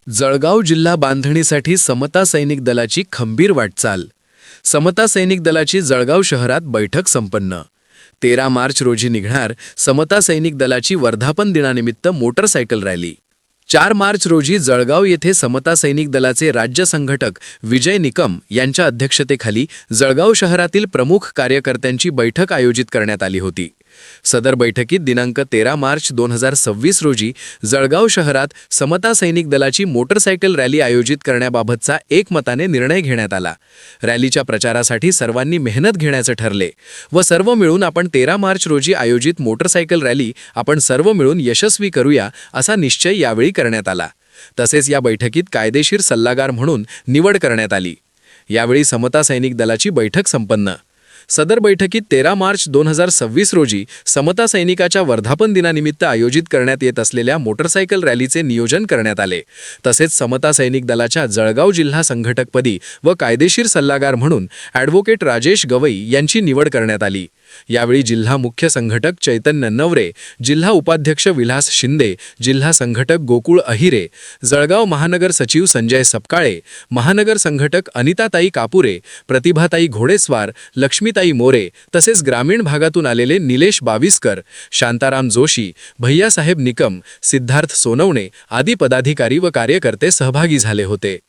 जळगाव जिल्हा बांधणीसाठी समता सैनिक दलाची खंबीर वाटचाल. समता सैनिक दलाची जळगाव शहरात बैठक संपन्न. 13 मार्च रोजी निघणार समता सैनिक दलाची वर्धापन दिनानिमित्त मोटरसायकल रॅली. 4 मार्च रोजी जळगाव येथे समता सैनिक दलाचे राज्य संघटक विजय निकम यांच्या अध्यक्षतेखाली जळगाव शहरातील प्रमुख कार्यकर्त्यांची बैठक आयोजित करण्यात आली होती. सदर बैठकीत दिनांक 13 मार्च 2026 रोजी जळगाव शहरात समता सैनिक दलाची मोटरसायकल रॅली आयोजित करण्याबाबतचा एकमताने निर्णय घेण्यात आला. रॅलीच्या प्रचारासाठी सर्वांनी मेहनत घेण्याचे ठरले व सर्व मिळून आपण 13 मार्च रोजी आयोजित मोटरसायकल रॅली आपण सर्व मिळून यशस्वी करूया असा निश्चय यावेळी करण्यात आला. तसेच या बैठकीत कायदेशीर सल्लागार म्हणून निवड करण्यात आली. यावेळी समता सैनिक दलाची बैठक संपन्न. सदर बैठकीत 13 मार्च 2026 रोजी समता सैनिकाच्या वर्धापन दिनानिमित्त आयोजित करण्यात येत असलेल्या मोटरसायकल रॅलीचे नियोजन करण्यात आले. तसेच समता सैनिक दलाच्या जळगाव जिल्हा संघटकपदी व कायदेशीर सल्लागार म्हणून ॲडव्होकेट राजेश गवई यांची निवड करण्यात आली. यावेळी जिल्हा मुख्य संघटक चैतन्य नवरे, जिल्हा उपाध्यक्ष विलास शिंदे, जिल्हा संघटक गोकुळ अहिरे, जळगाव महानगर सचिव संजय सपकाळे, महानगर संघटक अनिताताई कापुरे, प्रतिभाताई घोडेस्वार, लक्ष्मीताई मोरे तसेच ग्रामीण भागातून आलेले निलेश बाविस्कर, शांताराम जोशी, भैयासाहेब निकम, सिद्धार्थ सोनवणे आदी पदाधिकारी व कार्यकर्ते सहभागी झाले होते.